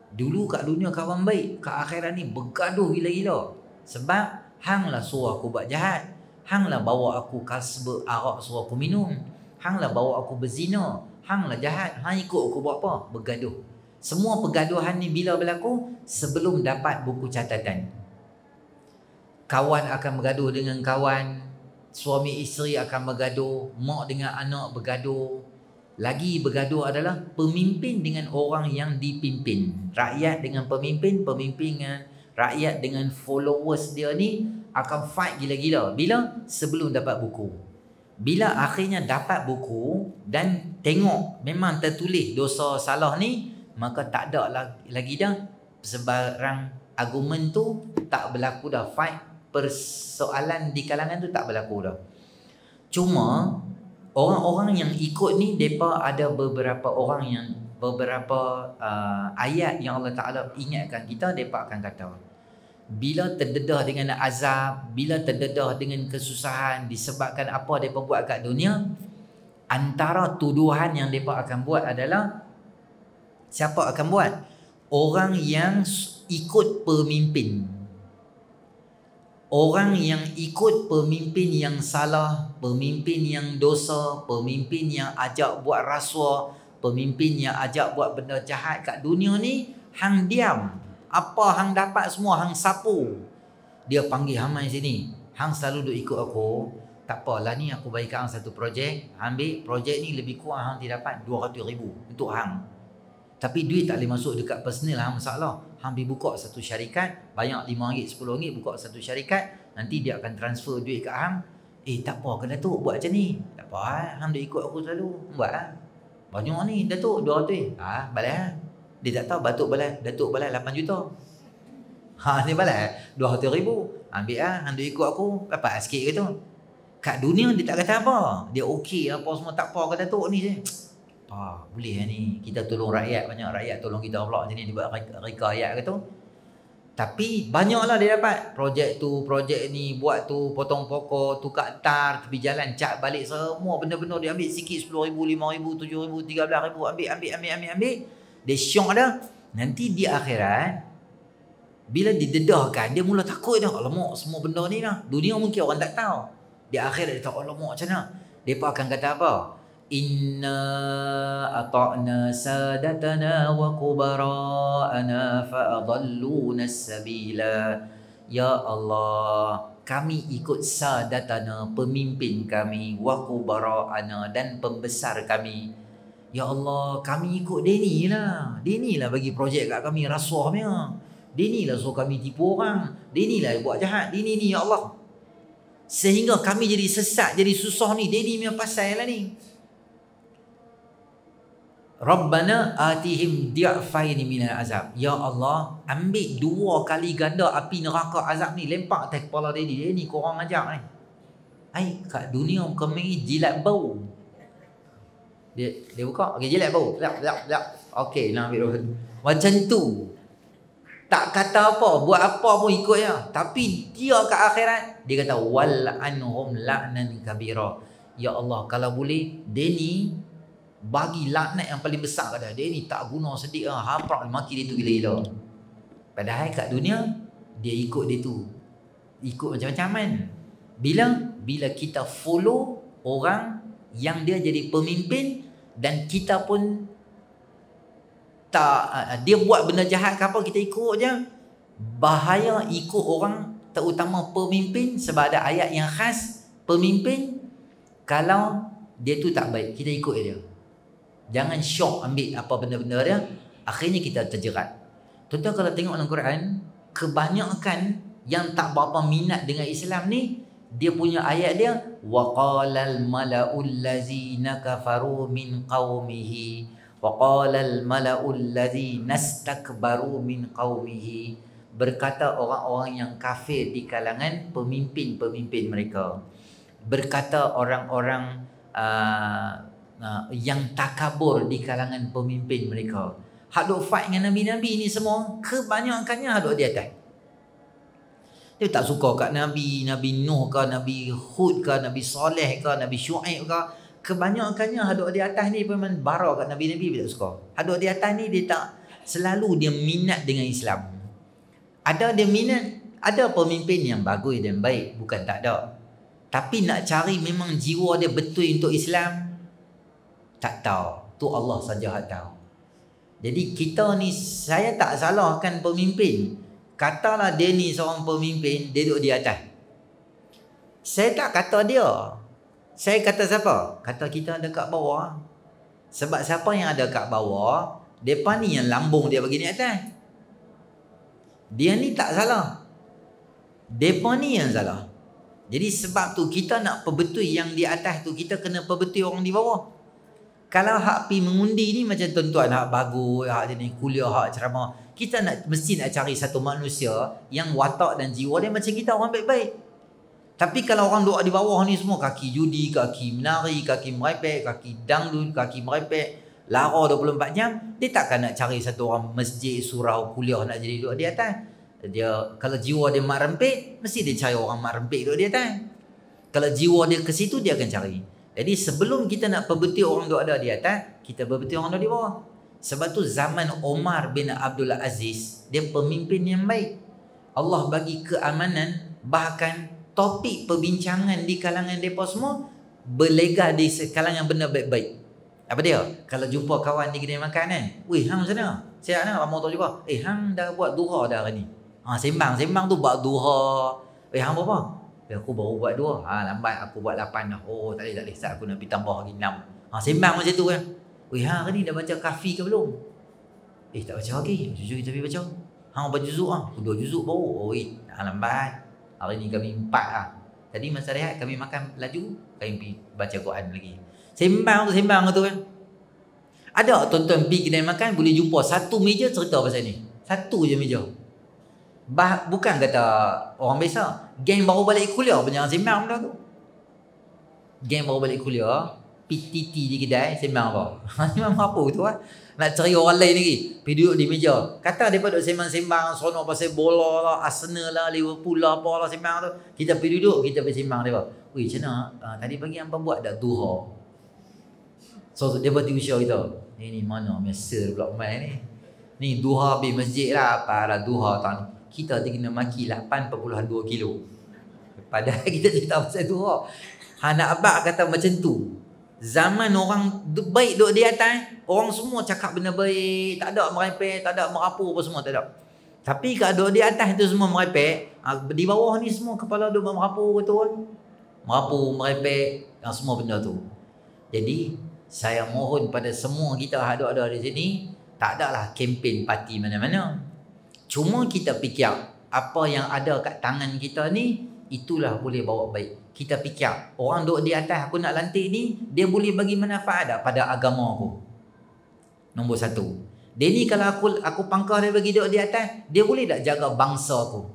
Dulu kat dunia kawan baik, kat akhirat ni bergaduh gila-gila. Sebab hang lah suruh aku buat jahat, hang lah bawa aku kasbah arak suruh aku minum, hang lah bawa aku berzina, hang lah jahat, hang ikut aku buat apa? Bergaduh. Semua pergaduhan ni bila berlaku? Sebelum dapat buku catatan. Kawan akan bergaduh dengan kawan, suami isteri akan bergaduh, mak dengan anak bergaduh. Lagi bergaduh adalah pemimpin dengan orang yang dipimpin. Rakyat dengan pemimpin, pemimpin dengan rakyat dengan followers dia ni akan fight gila-gila. Bila? Sebelum dapat buku. Bila akhirnya dapat buku dan tengok memang tertulis dosa salah ni, maka tak ada lagi dah sebarang argumen tu tak berlaku dah. Fight persoalan di kalangan tu tak berlaku dah. Cuma orang-orang yang ikut ni, mereka ada beberapa orang yang beberapa ayat yang Allah Ta'ala ingatkan kita, mereka akan kata bila terdedah dengan azab, bila terdedah dengan kesusahan disebabkan apa mereka buat kat dunia, antara tuduhan yang mereka akan buat adalah, siapa akan buat? Orang yang ikut pemimpin. Orang yang ikut pemimpin yang salah, pemimpin yang dosa, pemimpin yang ajak buat rasuah, pemimpin yang ajak buat benda jahat kat dunia ni, hang diam. Apa hang dapat semua hang sapu. Dia panggil hang mai sini. Hang selalu duk ikut aku. Tak apalah ni aku bagi hang satu projek. Ambil projek ni lebih kurang hang tidak dapat 200,000 untuk hang. Tapi duit tak boleh masuk dekat personal hang, masalah. Hang pergi buka satu syarikat, banyak RM5, RM10, buka satu syarikat, nanti dia akan transfer duit kat hang. Tak apa ke Datuk buat macam ni? Tak apa, hang dia ikut aku selalu. Buat lah. Banyak ni Datuk, 200. Balas lah. Dia tak tahu Datuk balas 8 juta. Dia balas 200,000. Ambil lah, hang dia ikut aku, dapat sikit ke tu. Kat dunia dia tak kata apa. Dia okey apa semua, tak apa ke Datuk ni je. Boleh lah ni. Kita tolong rakyat, banyak rakyat tolong kita pula sini, dia buat reka ayat ke tu. Tapi banyaklah dia dapat. Projek tu, projek ni, buat tu, potong pokok, tukar tar, tepi jalan, cat balik, semua benda-benda dia ambil sikit, 10,000, 5,000, 7,000, 13,000, ambil. Dia syok dah. Nanti di akhirat, bila didedahkan, dia mula takut dah. Alamak, semua benda ni lah. Dunia mungkin orang tak tahu. Di akhirat dia tahu, alamak macam mana. Mereka akan kata apa? Inna ata'na sadatana wa kubara'ana fa'adalluna sabila. Ya Allah, kami ikut sadatana, pemimpin kami, wa kubara'ana, dan pembesar kami. Ya Allah, kami ikut dia ni lah. Dia ni lah bagi projek kat kami rasuahnya. Dia ni lah suruh kami tipu orang. Dia ni lah buat jahat. Dia ni ya Allah. Sehingga kami jadi sesat, jadi susah ni. Dia ni punya pasal lah ni. Rabbana atihim di'faini minal azab. Ya Allah, ambil 2 kali ganda api neraka azab ni, lempak atas kepala dia ni korang ajak ni. Ai kat dunia kami jilat bau. Dia buka, okey jilat bau. Lap. Okey, nak ambil macam tu. Tak kata apa, buat apa pun ikut je. Tapi dia kat akhirat, dia kata wal anhum la'nan kabira. Ya Allah, kalau boleh dia ni bagi laknat yang paling besar kat dia ni tak guna sedih lah, haprak maki dia tu gila-gila. Padahal kat dunia dia ikut dia tu, ikut macam-macam kan. Bila kita follow orang yang dia jadi pemimpin dan kita pun tak, dia buat benda jahat ke apa, kita ikut je. Bahaya ikut orang, terutama pemimpin, sebab ada ayat yang khas pemimpin kalau dia tu tak baik, kita ikut dia. Jangan syok ambil apa benda-benda dia, akhirnya kita terjerat. Tuan-tuan kalau tengok dalam Quran, kebanyakan yang tak berapa minat dengan Islam ni, dia punya ayat dia waqalal malaul ladzina kafaru min qaumihi waqalal malaul ladzina istakbaru min qaumihi. Berkata orang-orang yang kafir di kalangan pemimpin-pemimpin mereka. Berkata orang-orang yang takabur di kalangan pemimpin mereka. Hak duk fight dengan Nabi-Nabi ni semua, kebanyakannya hak duk di atas. Dia tak suka kat Nabi, Nabi Nuh ke, Nabi Hud ke, Nabi Saleh ke, Nabi Syuaib ke. Kebanyakannya hak duk di atas ni memang bara kat Nabi-Nabi, dia tak suka. Hak duk di atas ni dia tak selalu dia minat dengan Islam. Ada dia minat, ada pemimpin yang bagus dan baik, bukan tak ada. Tapi nak cari memang jiwa dia betul untuk Islam, tak tahu. Tu Allah saja yang tahu. Jadi kita ni, saya tak salahkan pemimpin. Katalah dia ni seorang pemimpin, dia duduk di atas. Saya tak kata dia. Saya kata siapa? Kata kita ada kat bawah. Sebab siapa yang ada kat bawah, mereka ni yang lambung dia bagi ni atas. Dia ni tak salah. Mereka ni yang salah. Jadi sebab tu kita nak perbetul yang di atas tu, kita kena perbetul orang di bawah. Kalau hak pi mengundi ni macam tuan-tuan, hak bagus, hak dia ni kuliah, hak ceramah, kita mesti nak cari satu manusia yang watak dan jiwa dia macam kita, orang baik-baik. Tapi kalau orang duduk di bawah ni semua kaki judi, kaki menari, kaki merepek, kaki dangdut, kaki merepek, lara 24 jam, dia takkan nak cari satu orang masjid, surau, kuliah nak jadi duduk di atas. Dia kalau jiwa dia mak rempit, mesti dia cari orang mak rempit duduk di atas. Kalau jiwa dia ke situ, dia akan cari. Jadi sebelum kita nak perbetul orang duk ada di atas, kita perbetul orang duk di bawah. Sebab tu zaman Omar bin Abdul Aziz, dia pemimpin yang baik. Allah bagi keamanan, bahkan topik perbincangan di kalangan mereka semua berlega di kalangan benda baik-baik. Apa dia? Kalau jumpa kawan di kedai makan kan, "Weh, hang sana? Siap nak mau tahu juga. Hang dah buat duha dah hari ni." Sembang tu buat duha. Hang berapa? Aku baru buat 2. Lambat aku buat 8 dah. Oh, tak boleh. Sat aku nak pergi tambah lagi 6. Sembang macam tu kan. Weh, hang hari ni dah baca kafi ke belum? Tak baca lagi. Jujur kita pergi baca. Hang baca juzuk ah. 2 juzuk baru. Lambat. Hari ni kami 4 ah. Tadi masa rehat kami makan laju, kami pergi baca Quran lagi. Sembang tu kan. Ada tuan-tuan pergi kedai makan boleh jumpa satu meja cerita pasal ni. Satu je meja. Bukan kata orang biasa, geng baru balik kuliah punya sembang benda tu. Geng baru balik kuliah, PTT di kedai sembang apa? Sembang apa tu lah. Nak cari orang lain lagi, pergi duduk di meja. Kata mereka duduk sembang-sembang, sonok pasal bola lah, Arsenal lah, Liverpool lah, apa lah sembang tu. Kita pergi duduk, kita pergi sembang mereka. Weh, macam mana? Tadi pagi hampa buat dah duha. So, dia berarti usia kita. Ni mana Mesir pula main ni. Ni duha pergi masjid lah, para duha tahun. Kita kena maki 8.2 kilo. Padahal kita cerita pasal duha. Nak abang kata macam tu. Zaman orang baik duduk di atas, orang semua cakap benda baik, tak ada merepek, tak ada merapu apa semua, tak ada. Tapi kalau duduk di atas tu semua merepek, di bawah ni semua kepala duduk merapu betul. Merapu, merepek, semua benda tu. Jadi saya mohon pada semua kita yang ada di sini, tak adalah kempen parti mana-mana. Cuma kita fikir apa yang ada kat tangan kita ni, itulah boleh bawa baik. Kita fikir orang duduk di atas aku nak lantik ni, dia boleh bagi manfaat tak pada agama aku? Nombor satu. Dia ni kalau aku pangkah dia bagi duduk di atas, dia boleh tak jaga bangsa aku?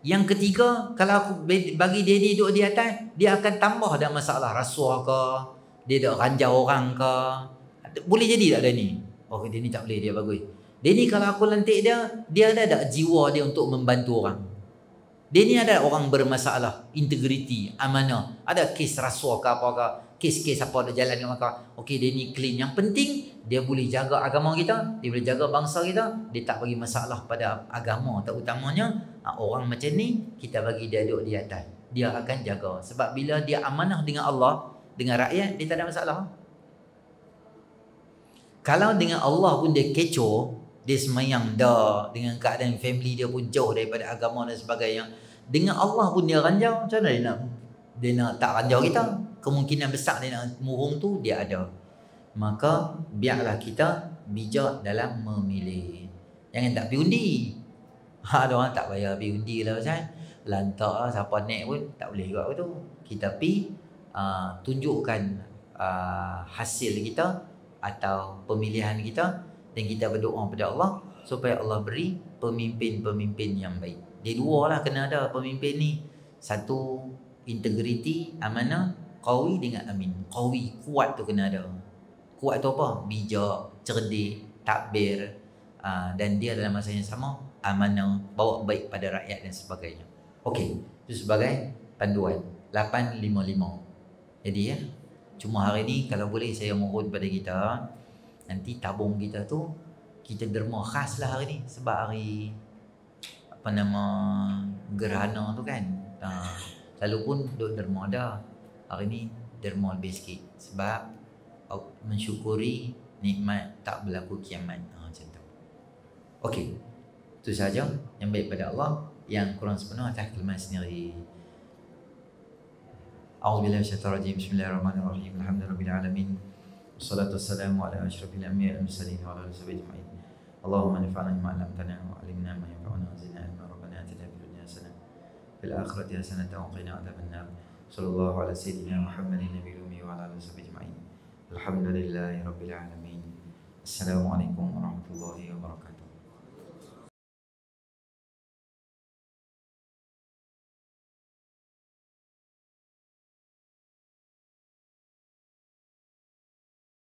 Yang ketiga, kalau aku bagi dia ni duduk di atas, dia akan tambah ada masalah rasuah ke, dia dak ranjau orang ke. Boleh jadi tak dia ni? Oh, dia ni tak boleh, dia bagus. Dia ni kalau aku lantik dia ada tak jiwa dia untuk membantu orang? Dia ni ada orang bermasalah, integriti, amanah, ada kes rasuah ke apa ke, kes-kes apa ada jalan ke maka. Okey, dia ni clean. Yang penting dia boleh jaga agama kita, dia boleh jaga bangsa kita, dia tak bagi masalah pada agama terutamanya. Orang macam ni kita bagi dia duduk di atas. Dia akan jaga sebab bila dia amanah dengan Allah, dengan rakyat, dia tak ada masalah. Kalau dengan Allah pun dia kecoh, dia semayang dah, dengan keadaan family dia pun jauh daripada agama dan sebagainya, dengan Allah pun dia ranjau, macam mana dia nak tak ranjau kita? Kemungkinan besar dia nak murung tu dia ada. Maka biarlah kita bijak dalam memilih. Jangan tak pergi undi. Ada orang tak payah pergi undi lah Ustaz. Lantak lah, siapa naik pun tak boleh juga tu. Kita pergi tunjukkan hasil kita atau pemilihan kita, dan kita berdoa pada Allah supaya Allah beri pemimpin-pemimpin yang baik. Dia dua lah kena ada pemimpin ni. Satu, integriti, amanah, qawi dengan amin. Qawi, kuat tu kena ada. Kuat tu apa? Bijak, cerdik, takbir, dan dia dalam masa yang sama amanah, bawa baik pada rakyat dan sebagainya. Okey, itu sebagai panduan 855. Jadi ya, cuma hari ni kalau boleh saya mohon pada kita, nanti tabung kita tu kita derma khas lah hari ni, sebab hari apa nama gerhana tu kan. Lalu pun duk derma dah. Hari ni derma lebih sikit sebab mensyukuri nikmat tak berlaku kiamat. Macam tu. Okey. Itu saja yang baik pada Allah, yang kurang sepenuh atas kelemahan sendiri. A'udzubillahi minasyaitonir rajim. Bismillahirrahmanirrahim. Alhamdulillahirabbil alamin. Wassalatu wassalamu ala asyrafil anbiya'i wal mursalin wa ala alihi wasahbihi. Allahumma anfa'na bima 'allamtana wa 'allimna ma yanfa'una wa zidna 'ilma. Rabbana atina fid dunya hasanah fil akhirati hasanah wa qina adzabannar. Sallallahu ala sayyidina Muhammadin nabiyil ummi wa ala alihi wasahbihi. Alhamdulillahirabbil alamin. Assalamualaikum warahmatullahi wabarakatuh.